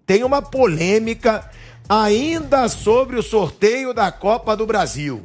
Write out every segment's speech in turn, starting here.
tem uma polêmica ainda sobre o sorteio da Copa do Brasil.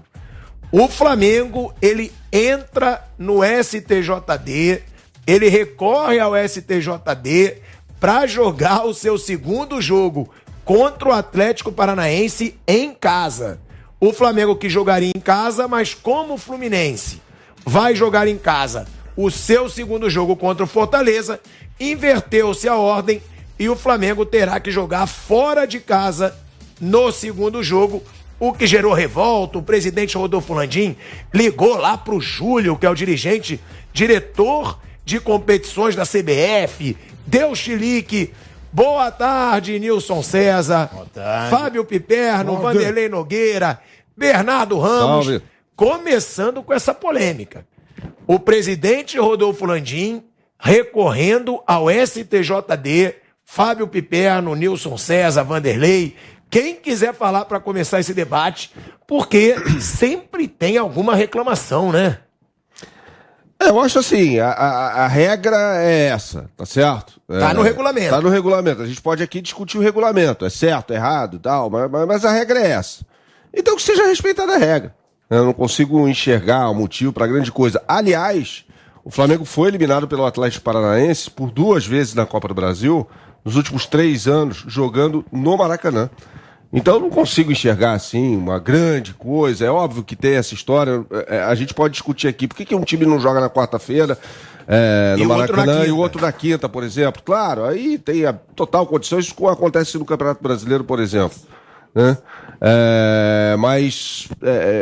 O Flamengo, ele entra no STJD, ele recorre ao STJD para jogar o seu segundo jogo contra o Atlético Paranaense em casa. O Flamengo que jogaria em casa, mas como o Fluminense vai jogar em casa o seu segundo jogo contra o Fortaleza, inverteu-se a ordem e o Flamengo terá que jogar fora de casa no segundo jogo, o que gerou revolta. O presidente Rodolfo Landim ligou lá pro Júlio, que é o diretor de competições da CBF, deu chilique. Boa tarde, Nilson César, Fábio Piperno, Vanderlei Nogueira, Bernardo Ramos, salve. Começando com essa polêmica. O presidente Rodolfo Landim recorrendo ao STJD, Fábio Piperno, Nilson César, Vanderlei, quem quiser falar para começar esse debate, porque sempre tem alguma reclamação, né? Eu acho assim, a regra é essa, tá certo? Tá no regulamento. Tá no regulamento. A gente pode aqui discutir o regulamento, é certo, é errado e tal, mas a regra é essa. Então que seja respeitada a regra. Eu não consigo enxergar o motivo para grande coisa. Aliás, o Flamengo foi eliminado pelo Atlético Paranaense por 2 vezes na Copa do Brasil, nos últimos 3 anos, jogando no Maracanã. Então eu não consigo enxergar, assim, uma grande coisa. É óbvio que tem essa história, a gente pode discutir aqui. Por que um time não joga na quarta-feira no Maracanã e o outro na quinta, por exemplo? Claro, aí tem a total condição. Isso acontece no Campeonato Brasileiro, por exemplo. Né? Mas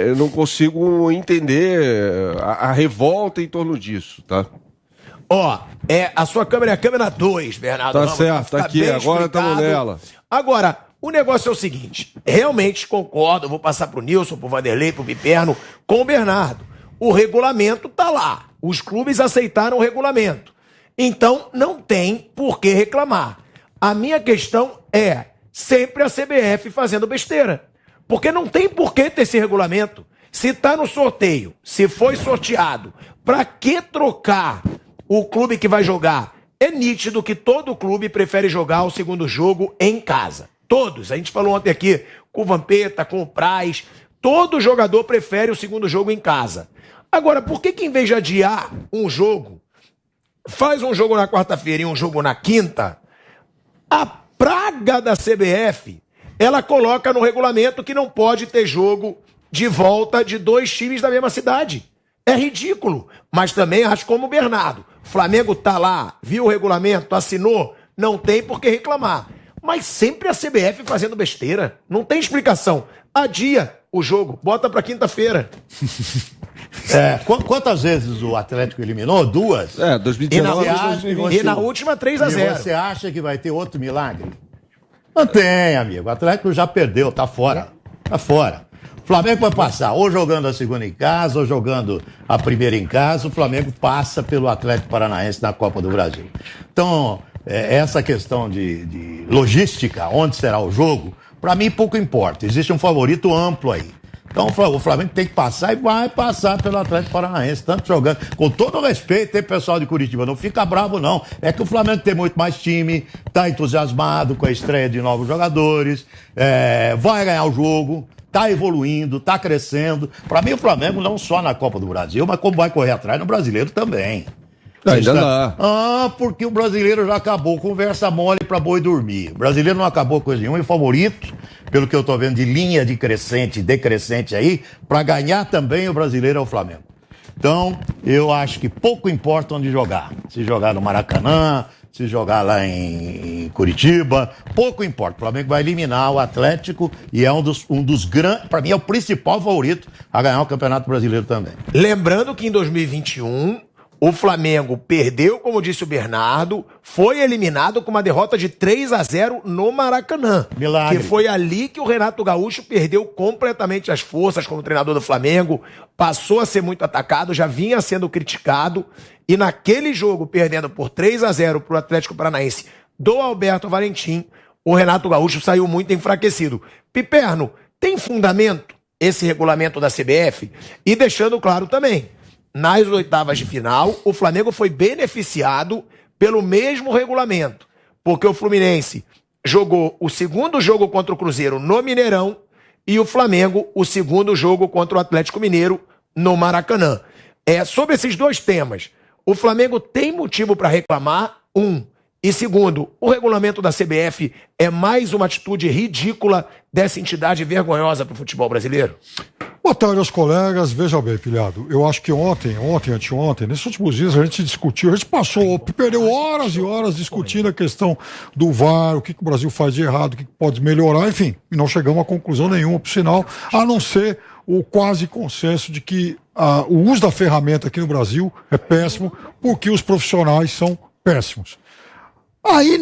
eu não consigo entender a revolta em torno disso, tá? A sua câmera é a câmera 2, Bernardo. Tá certo, tá aqui, agora estamos nela. Agora, o negócio é o seguinte, realmente concordo, vou passar pro Nilson, pro Vanderlei, pro Piperno, com o Bernardo. O regulamento tá lá, os clubes aceitaram o regulamento. Então, não tem por que reclamar. A minha questão é sempre a CBF fazendo besteira. Porque não tem por que ter esse regulamento. Se tá no sorteio, se foi sorteado, pra que trocar o clube que vai jogar? É nítido que todo clube prefere jogar o segundo jogo em casa. Todos. A gente falou ontem aqui com o Vampeta, com o Praz. Todo jogador prefere o segundo jogo em casa. Agora, por que em vez de adiar um jogo, faz um jogo na quarta-feira e um jogo na quinta, a praga da CBF, ela coloca no regulamento que não pode ter jogo de volta de 2 times da mesma cidade. É ridículo. Mas também acho como o Bernardo. Flamengo tá lá, viu o regulamento, assinou, não tem por que reclamar. Mas sempre a CBF fazendo besteira. Não tem explicação. Adia o jogo, bota pra quinta-feira. Quantas vezes o Atlético eliminou? 2? 2019 e 2021. E na última 3-0. Você acha que vai ter outro milagre? Não tem, amigo. O Atlético já perdeu, tá fora. Tá fora. O Flamengo vai passar, ou jogando a segunda em casa, ou jogando a primeira em casa. O Flamengo passa pelo Atlético Paranaense na Copa do Brasil. Então, essa questão de logística, onde será o jogo, para mim pouco importa. Existe um favorito amplo aí. Então o Flamengo tem que passar e vai passar pelo Atlético Paranaense, tanto jogando. Com todo o respeito, tem pessoal de Curitiba, não fica bravo não. É que o Flamengo tem muito mais time, tá entusiasmado com a estreia de novos jogadores, vai ganhar o jogo, tá evoluindo, tá crescendo. Para mim o Flamengo não só na Copa do Brasil, mas como vai correr atrás no Brasileiro também. Ainda dá. Porque o brasileiro já acabou. Conversa mole pra boi dormir. O brasileiro não acabou coisa nenhuma. E o favorito, pelo que eu tô vendo de linha de crescente, decrescente aí, pra ganhar também o brasileiro é o Flamengo. Então, eu acho que pouco importa onde jogar. Se jogar no Maracanã, se jogar lá em Curitiba, pouco importa. O Flamengo vai eliminar o Atlético e é um dos grandes, pra mim é o principal favorito a ganhar o Campeonato Brasileiro também. Lembrando que em 2021... o Flamengo perdeu, como disse o Bernardo, foi eliminado com uma derrota de 3-0 no Maracanã. Milagre. Que foi ali que o Renato Gaúcho perdeu completamente as forças como treinador do Flamengo, passou a ser muito atacado, já vinha sendo criticado, e naquele jogo, perdendo por 3-0 para o Atlético Paranaense do Alberto Valentim, o Renato Gaúcho saiu muito enfraquecido. Piperno, tem fundamento esse regulamento da CBF? E deixando claro também, nas oitavas de final, o Flamengo foi beneficiado pelo mesmo regulamento, porque o Fluminense jogou o segundo jogo contra o Cruzeiro no Mineirão e o Flamengo o segundo jogo contra o Atlético Mineiro no Maracanã. Sobre esses dois temas, o Flamengo tem motivo para reclamar, e segundo, o regulamento da CBF é mais uma atitude ridícula dessa entidade vergonhosa para o futebol brasileiro? Boa tarde aos colegas. Veja bem, filhado, eu acho que anteontem, nesses últimos dias a gente discutiu, perdeu horas e horas discutindo a questão do VAR, o que o Brasil faz de errado, o que pode melhorar, enfim, e não chegamos a conclusão nenhuma, por sinal, a não ser o quase consenso de que o uso da ferramenta aqui no Brasil é péssimo, porque os profissionais são péssimos. Aí,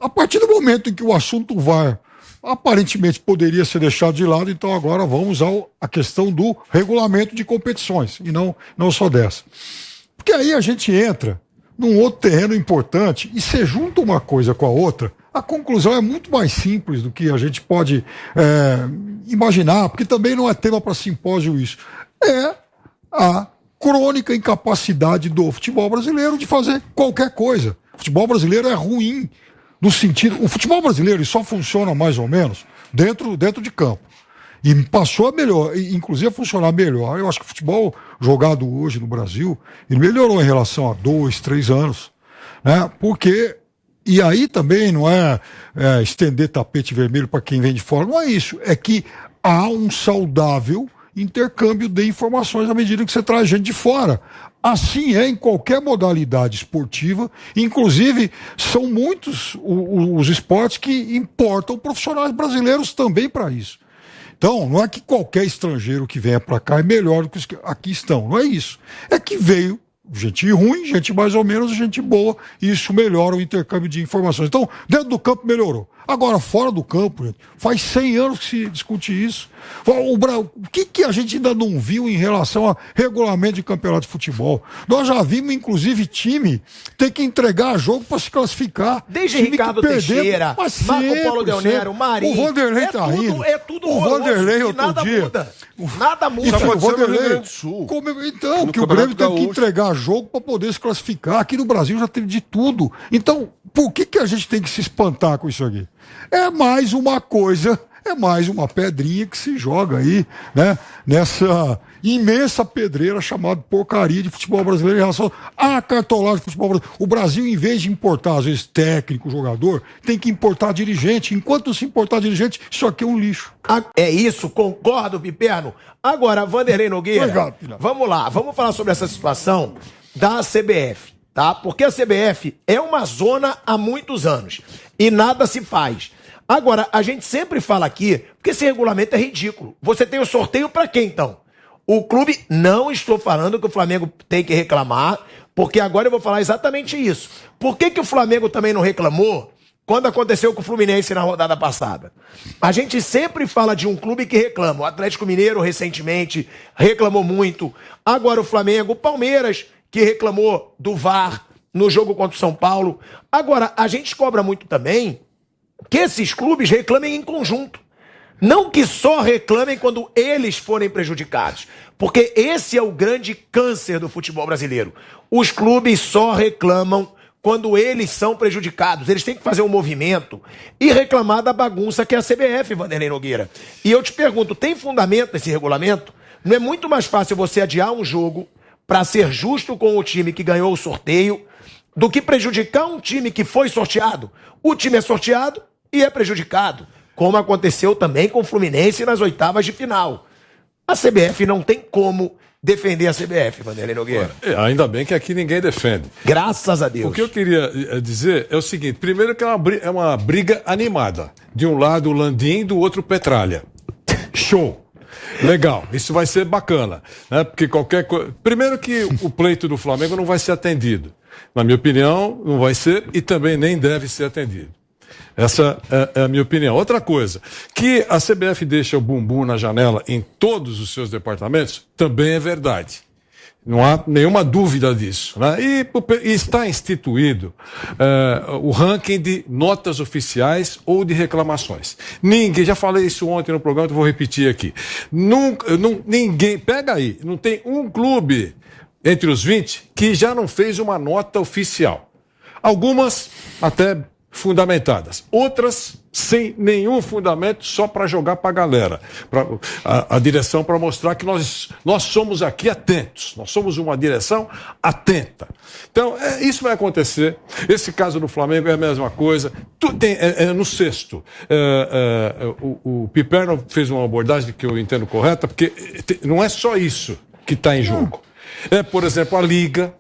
a partir do momento em que o assunto VAR aparentemente poderia ser deixado de lado, então agora vamos à questão do regulamento de competições, e não só dessa. Porque aí a gente entra num outro terreno importante, e se junta uma coisa com a outra, a conclusão é muito mais simples do que a gente pode imaginar, porque também não é tema para simpósio isso. É a crônica incapacidade do futebol brasileiro de fazer qualquer coisa. O futebol brasileiro é ruim, no sentido... O futebol brasileiro só funciona mais ou menos dentro de campo. E passou a melhor, inclusive a funcionar melhor. Eu acho que o futebol jogado hoje no Brasil, ele melhorou em relação a 2, 3 anos. Né? Porque... E aí também não é estender tapete vermelho para quem vem de fora, não é isso. É que há um saudável intercâmbio de informações à medida que você traz gente de fora. Assim é em qualquer modalidade esportiva, inclusive são muitos os esportes que importam profissionais brasileiros também para isso. Então, não é que qualquer estrangeiro que venha para cá é melhor do que os que aqui estão, não é isso. É que veio gente ruim, gente mais ou menos, gente boa, e isso melhora o intercâmbio de informações. Então, dentro do campo melhorou. Agora, fora do campo, gente, faz 100 anos que se discute isso. O que a gente ainda não viu em relação a regulamento de campeonato de futebol? Nós já vimos, inclusive, time ter que entregar jogo para se classificar. Desde Ricardo Teixeira, Marco Polo Del Nero, Marinho. O Vanderlei tá rindo. É tudo o Vanderlei outro dia. Nada muda. Isso aconteceu o Vanderlei, no Rio Grande do Sul. Então, que o Grêmio teve que entregar jogo para poder se classificar. Aqui no Brasil já teve de tudo. Então, por que a gente tem que se espantar com isso aqui? É mais uma coisa, é mais uma pedrinha que se joga aí, né? Nessa imensa pedreira chamada porcaria de futebol brasileiro em relação à cartolagem de futebol brasileiro. O Brasil, em vez de importar, às vezes, técnico, jogador, tem que importar dirigente. Enquanto se importar dirigente, isso aqui é um lixo. É isso, concordo, Piperno. Agora, Vanderlei Nogueira, vamos lá, vamos falar sobre essa situação da CBF, tá? Porque a CBF é uma zona há muitos anos e nada se faz. Agora, a gente sempre fala aqui, porque esse regulamento é ridículo. Você tem o sorteio para quem, então? O clube, não estou falando que o Flamengo tem que reclamar, porque agora eu vou falar exatamente isso. Por que o Flamengo também não reclamou quando aconteceu com o Fluminense na rodada passada? A gente sempre fala de um clube que reclama. O Atlético Mineiro, recentemente, reclamou muito. Agora o Flamengo, o Palmeiras, que reclamou do VAR no jogo contra o São Paulo. Agora, a gente cobra muito também que esses clubes reclamem em conjunto. Não que só reclamem quando eles forem prejudicados. Porque esse é o grande câncer do futebol brasileiro. Os clubes só reclamam quando eles são prejudicados. Eles têm que fazer um movimento e reclamar da bagunça que é a CBF, Vanderlei Nogueira. E eu te pergunto, tem fundamento esse regulamento? Não é muito mais fácil você adiar um jogo para ser justo com o time que ganhou o sorteio do que prejudicar um time que foi sorteado? O time é sorteado e é prejudicado, como aconteceu também com o Fluminense nas oitavas de final. A CBF não tem como defender a CBF, Vanderlei Nogueira. Ainda bem que aqui ninguém defende. Graças a Deus. O que eu queria dizer é o seguinte: primeiro que é uma briga animada. De um lado o Landim, do outro o Petralha. Show! Legal, isso vai ser bacana, né? Porque qualquer coisa... Primeiro que o pleito do Flamengo não vai ser atendido. Na minha opinião, não vai ser e também nem deve ser atendido. Essa é a minha opinião. Outra coisa, que a CBF deixa o bumbum na janela em todos os seus departamentos, também é verdade. Não há nenhuma dúvida disso, né? E está instituído o ranking de notas oficiais ou de reclamações. Ninguém, já falei isso ontem no programa, vou repetir aqui. Ninguém, pega aí, não tem um clube entre os 20 que já não fez uma nota oficial. Algumas até fundamentadas. Outras sem nenhum fundamento, só para jogar para a galera. A direção para mostrar que nós somos aqui atentos. Nós somos uma direção atenta. Então, isso vai acontecer. Esse caso do Flamengo é a mesma coisa. No sexto, o Piperno fez uma abordagem que eu entendo correta, porque não é só isso que está em jogo. Por exemplo, a Liga,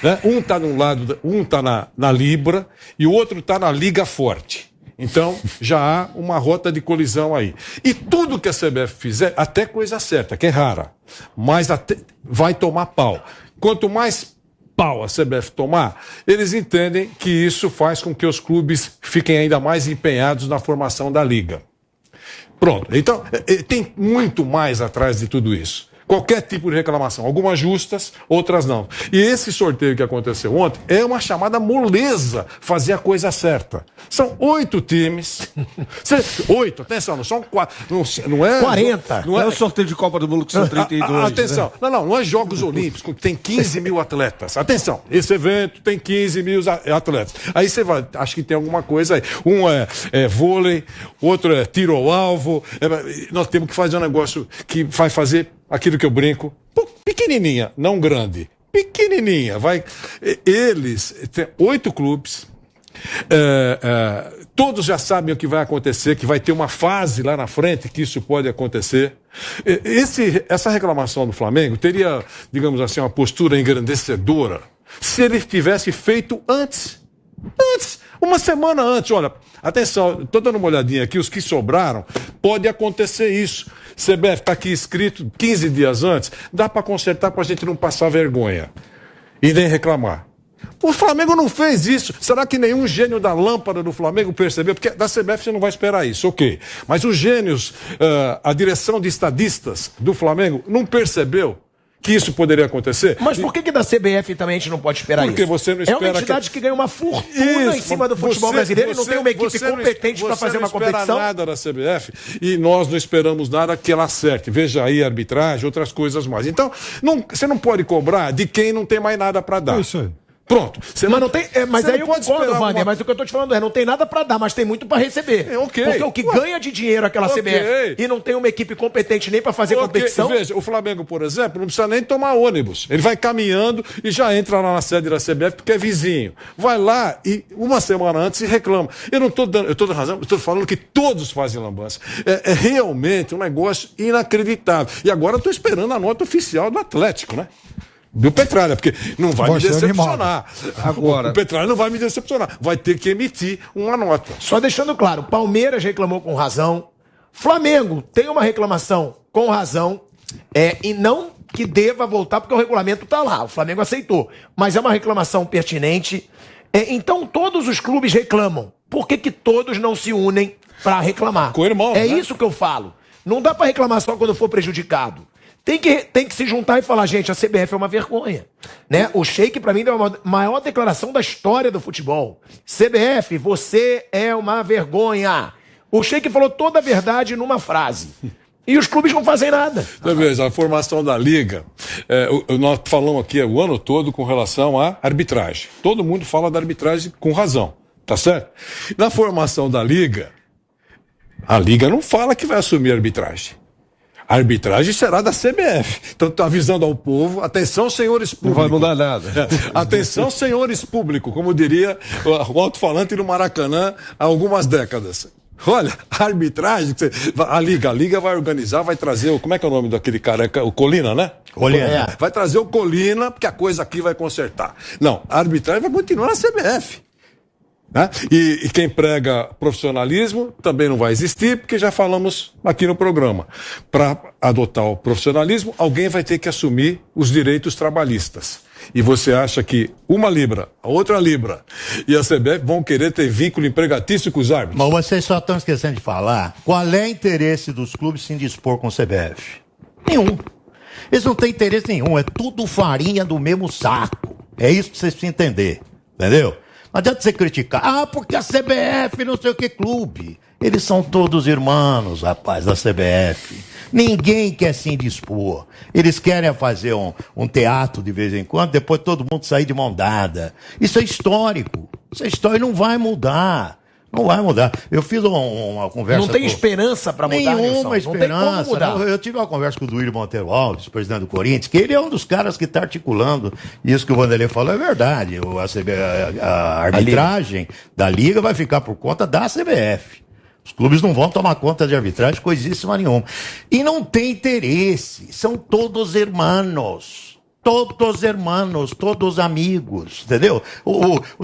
né? Um está num lado, um está na Libra e o outro está na Liga Forte. Então, já há uma rota de colisão aí. E tudo que a CBF fizer, até coisa certa, que é rara, mas vai tomar pau. Quanto mais pau a CBF tomar, eles entendem que isso faz com que os clubes fiquem ainda mais empenhados na formação da Liga. Pronto. Então, tem muito mais atrás de tudo isso. Qualquer tipo de reclamação, algumas justas, outras não. E esse sorteio que aconteceu ontem é uma chamada moleza fazer a coisa certa. São 8 times. 8, atenção, não são 4. Não é 40. Não é o sorteio de Copa do Mundo que são 32. Atenção, né? Não é Jogos Olímpicos que tem 15 mil atletas. Atenção, esse evento tem 15 mil atletas. Aí você vai, acho que tem alguma coisa aí. Um é vôlei, outro é tiro ao alvo. Nós temos que fazer um negócio que vai fazer aquilo que eu brinco, pequenininha, não grande, pequenininha, eles têm 8 clubes, todos já sabem o que vai acontecer, que vai ter uma fase lá na frente que isso pode acontecer. Essa reclamação do Flamengo teria, digamos assim, uma postura engrandecedora se ele tivesse feito antes, uma semana antes. Olha, atenção, estou dando uma olhadinha aqui, os que sobraram, pode acontecer isso. CBF está aqui escrito 15 dias antes, dá para consertar para a gente não passar vergonha e nem reclamar. O Flamengo não fez isso. Será que nenhum gênio da lâmpada do Flamengo percebeu? Porque da CBF você não vai esperar isso, ok. Mas os gênios, a direção de estadistas do Flamengo não percebeu que isso poderia acontecer? Mas por que da CBF também a gente não pode esperar Porque isso? você não espera. É uma entidade que ganha uma fortuna em cima do futebol brasileiro e não tem uma equipe competente para fazer uma competição. Você não espera nada da CBF e nós não esperamos nada que ela acerte. Veja aí a arbitragem, outras coisas mais. Então, você não pode cobrar de quem não tem mais nada para dar. É isso aí. Pronto. Mas não tem, mas aí eu concordo, Wander, mas o que eu tô te falando não tem nada pra dar, mas tem muito pra receber. Ok. Porque o que ganha de dinheiro aquela CBF e não tem uma equipe competente nem pra fazer competição. Veja, o Flamengo, por exemplo, não precisa nem tomar ônibus. Ele vai caminhando e já entra lá na sede da CBF porque é vizinho. Vai lá e uma semana antes se reclama. Eu não tô dando, eu tô dando razão, eu tô falando que todos fazem lambança. É realmente um negócio inacreditável. E agora eu tô esperando a nota oficial do Atlético, né? Do Petralha, porque não vai me decepcionar. Agora, o Petralha não vai me decepcionar. Vai ter que emitir uma nota. Só deixando claro, Palmeiras reclamou com razão. Flamengo tem uma reclamação com razão. E não que deva voltar, porque o regulamento tá lá. O Flamengo aceitou. Mas é uma reclamação pertinente. Então todos os clubes reclamam. Por que todos não se unem para reclamar? Co-irmão, né? Isso que eu falo. Não dá para reclamar só quando for prejudicado. Tem que se juntar e falar, gente, a CBF é uma vergonha. Né? O Sheik, pra mim, deu a maior declaração da história do futebol. CBF, você é uma vergonha. O Sheik falou toda a verdade numa frase. E os clubes não fazem nada. Veja, a formação da Liga, nós falamos aqui o ano todo com relação à arbitragem. Todo mundo fala da arbitragem com razão, tá certo? Na formação da Liga, a Liga não fala que vai assumir a arbitragem. A arbitragem será da CBF. Então, estou avisando ao povo, atenção, senhores públicos. Não vai mudar nada. Atenção, senhores públicos, como diria o alto-falante no Maracanã há algumas décadas. Olha, a arbitragem, a Liga vai organizar, vai trazer, como é que é o nome daquele cara? O Colina, né? Colina. Vai trazer o Colina, porque a coisa aqui vai consertar. Não, a arbitragem vai continuar na CBF. Né? E quem prega profissionalismo também não vai existir, porque já falamos aqui no programa. Para adotar o profissionalismo, alguém vai ter que assumir os direitos trabalhistas. E você acha que uma Libra, a outra Libra e a CBF vão querer ter vínculo empregatício com os árbitros? Mas vocês só estão esquecendo de falar qual é o interesse dos clubes se indispor com o CBF. Nenhum. Eles não têm interesse nenhum, é tudo farinha do mesmo saco. É isso que vocês precisam entender, entendeu? Não adianta você criticar, porque a CBF não sei o que clube. Eles são todos irmãos, rapaz, da CBF. Ninguém quer se indispor. Eles querem fazer um teatro de vez em quando, depois todo mundo sair de mão dada. Isso é histórico. Isso é história e não vai mudar. Não vai mudar. Eu fiz uma conversa. Não tem esperança para mudar, Nilson? Nenhuma esperança. Não, eu tive uma conversa com o Duílio Monteiro Alves, presidente do Corinthians, que ele é um dos caras que está articulando isso que o Vanderlei falou, é verdade. A arbitragem da Liga vai ficar por conta da CBF. Os clubes não vão tomar conta de arbitragem, coisíssima nenhuma. E não tem interesse. São todos irmãos. Todos hermanos, todos amigos, entendeu?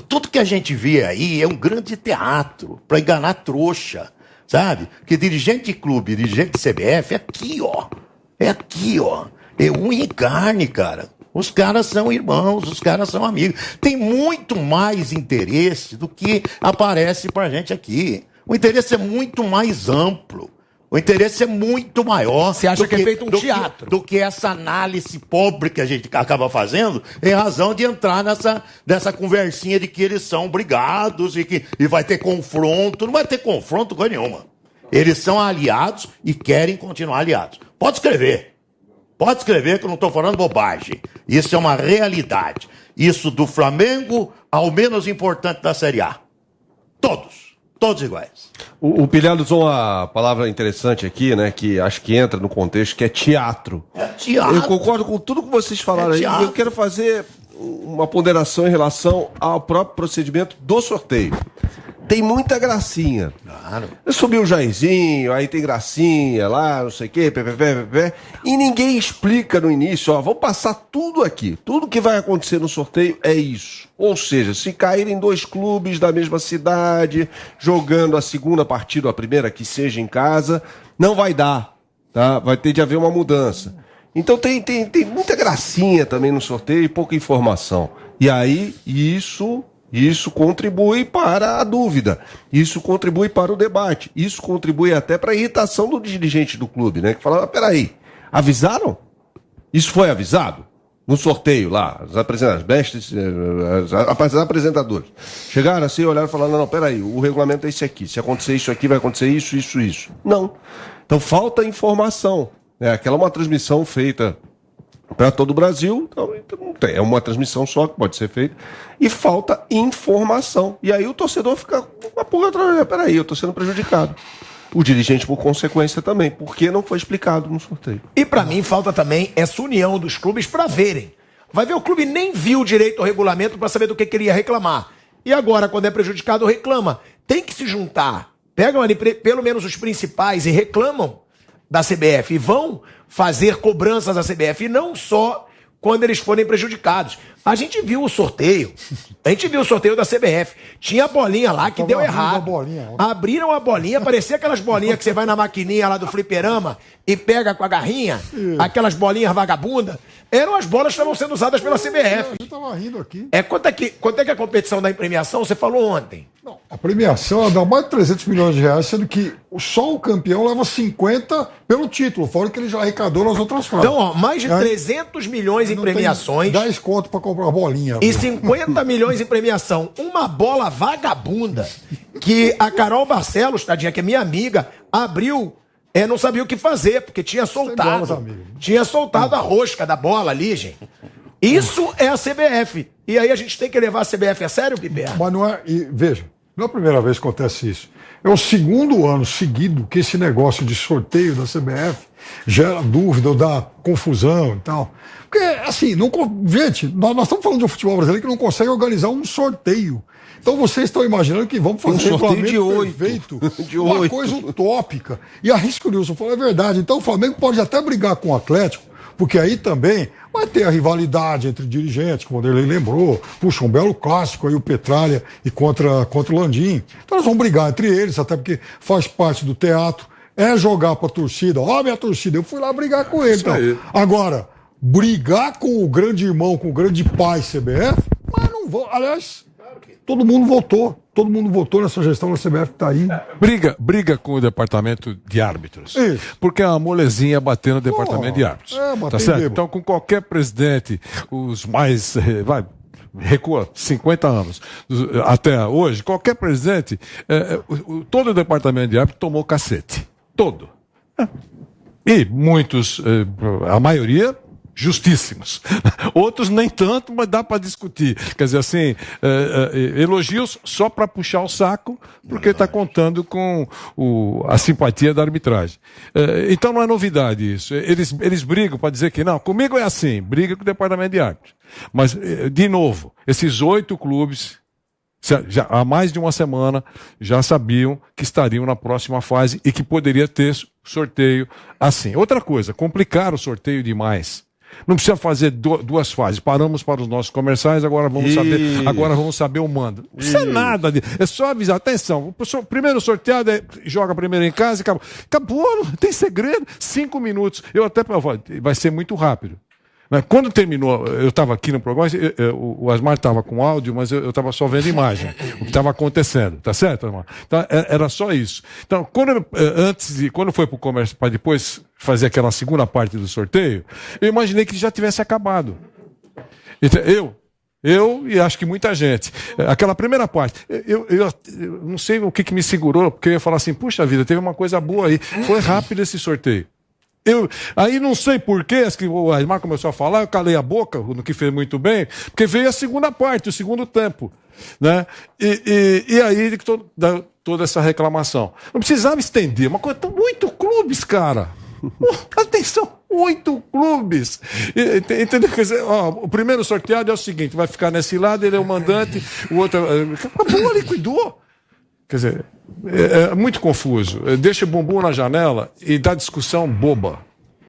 Tudo que a gente vê aí é um grande teatro para enganar trouxa, sabe? Porque dirigente de clube, dirigente de CBF é aqui, ó. É aqui, ó. É unha e carne, cara. Os caras são irmãos, os caras são amigos. Tem muito mais interesse do que aparece pra gente aqui. O interesse é muito mais amplo. O interesse é muito maior. Você acha que é feito um teatro? Do que essa análise pobre que a gente acaba fazendo, em razão de entrar nessa conversinha de que eles são brigados e vai ter confronto. Não vai ter confronto com nenhuma. Eles são aliados e querem continuar aliados. Pode escrever. Pode escrever que eu não estou falando bobagem. Isso é uma realidade. Isso do Flamengo ao menos importante da Série A. Todos iguais. O Pilhado usou uma palavra interessante aqui, né? Que acho que entra no contexto, que é teatro. É teatro. Eu concordo com tudo que vocês falaram aí. E eu quero fazer uma ponderação em relação ao próprio procedimento do sorteio. Tem muita gracinha. Claro. Subiu o Jairzinho, aí tem gracinha lá, não sei o quê, e ninguém explica no início, ó, vamos passar tudo aqui. Tudo que vai acontecer no sorteio é isso. Ou seja, se caírem 2 clubes da mesma cidade, jogando a segunda partida, ou a primeira, que seja em casa, não vai dar, tá? Vai ter de haver uma mudança. Então tem muita gracinha também no sorteio e pouca informação. E aí, isso contribui para a dúvida, isso contribui para o debate, isso contribui até para a irritação do dirigente do clube, né? Que fala, peraí, avisaram? Isso foi avisado? No sorteio lá, os apresentadores chegaram assim, olharam e falaram, não, peraí, o regulamento é esse aqui, se acontecer isso aqui, vai acontecer isso. Não. Então falta informação. Aquela é uma transmissão feita para todo o Brasil, então não tem, é uma transmissão só que pode ser feita, e falta informação. E aí o torcedor fica com uma pulga atrás, peraí, eu estou sendo prejudicado. O dirigente, por consequência, também, porque não foi explicado no sorteio. E para mim falta também essa união dos clubes para verem. Vai ver, o clube nem viu direito ao regulamento para saber do que queria reclamar. E agora, quando é prejudicado, reclama. Tem que se juntar. Pegam ali pelo menos os principais e reclamam da CBF e vão fazer cobranças à CBF, e não só quando eles forem prejudicados. A gente viu o sorteio da CBF. Tinha a bolinha lá que deu errado. Abriram a bolinha, parecia aquelas bolinhas que você vai na maquininha lá do fliperama e pega com a garrinha, aquelas bolinhas vagabundas. Eram as bolas que estavam sendo usadas pela CBF. Eu estava rindo aqui. Quanto é que a competição da premiação, você falou ontem? Não, a premiação dá mais de 300 milhões de reais, sendo que só o campeão leva 50 pelo título, fora que ele já arrecadou nas outras fases. Então, ó, mais de 300 milhões em premiações. 10 conto para comprar uma bolinha. E 50 milhões em premiação. Uma bola vagabunda que a Carol Barcelos, tadinha, que é minha amiga, abriu, não sabia o que fazer, porque tinha soltado. Tinha soltado a rosca da bola ali, gente. Isso é a CBF. E aí a gente tem que levar a CBF a sério, Piper? Mas não é. E, veja, não é a primeira vez que acontece isso. É o segundo ano seguido que esse negócio de sorteio da CBF gera dúvida ou dá confusão e tal. Porque, assim, gente, nós estamos falando de um futebol brasileiro que não consegue organizar um sorteio. Então vocês estão imaginando que vamos fazer um sorteio de 8. Perfeito, uma coisa utópica. E arrisca o Nilson falou, é verdade. Então o Flamengo pode até brigar com o Atlético, porque aí também vai ter a rivalidade entre dirigentes, como o Vanderlei lembrou. Puxa, um belo clássico aí, o Petralha e contra o Landim. Então eles vão brigar entre eles, até porque faz parte do teatro. É jogar pra torcida. Ó, minha torcida, eu fui lá brigar com ele. Então. Agora, brigar com o grande irmão, com o grande pai CBF, mas não vou. Aliás, todo mundo votou nessa gestão da CBF que tá aí. Briga com o departamento de árbitros. Isso. Porque é uma molezinha batendo no departamento de árbitros. Tá certo? Bebo. Então, com qualquer presidente, os mais. Recua 50 anos até hoje, qualquer presidente, todo o departamento de árbitros tomou cacete. Todo. E muitos, a maioria, justíssimos. Outros nem tanto, mas dá para discutir. Quer dizer, assim, elogios só para puxar o saco, porque está contando com a simpatia da arbitragem. Então não é novidade isso. Eles brigam para dizer que não, comigo é assim, briga com o departamento de árbitros. Mas, de novo, esses 8 clubes, já há mais de uma semana, já sabiam que estariam na próxima fase e que poderia ter sorteio assim. Outra coisa, complicaram o sorteio demais. Não precisa fazer 2 fases. Paramos para os nossos comerciais, agora vamos saber o mando. Não precisa nada. É só avisar. Atenção, o primeiro sorteado joga primeiro em casa e acabou. Acabou, não tem segredo. 5 minutos. Vai ser muito rápido. Quando terminou, eu estava aqui no programa, o Asmar estava com áudio, mas eu estava só vendo imagem, o que estava acontecendo, tá certo, Asmar? Então, era só isso. Então, quando foi para o comércio, para depois fazer aquela segunda parte do sorteio, eu imaginei que já tivesse acabado. Então, eu e acho que muita gente. Aquela primeira parte, eu não sei o que me segurou, porque eu ia falar assim, puxa vida, teve uma coisa boa aí, foi rápido esse sorteio. Aí não sei porquê, o Aymar começou a falar, eu calei a boca, no que fez muito bem, porque veio a segunda parte, o segundo tempo. Né? E aí toda essa reclamação. Não precisava estender, uma coisa, 8 clubes, cara. Atenção, 8 clubes. Entendeu? Quer dizer, o primeiro sorteado é o seguinte: vai ficar nesse lado, ele é o mandante, o outro. Acabou, liquidou. Quer dizer, é muito confuso. Deixa o bumbum na janela e dá discussão boba.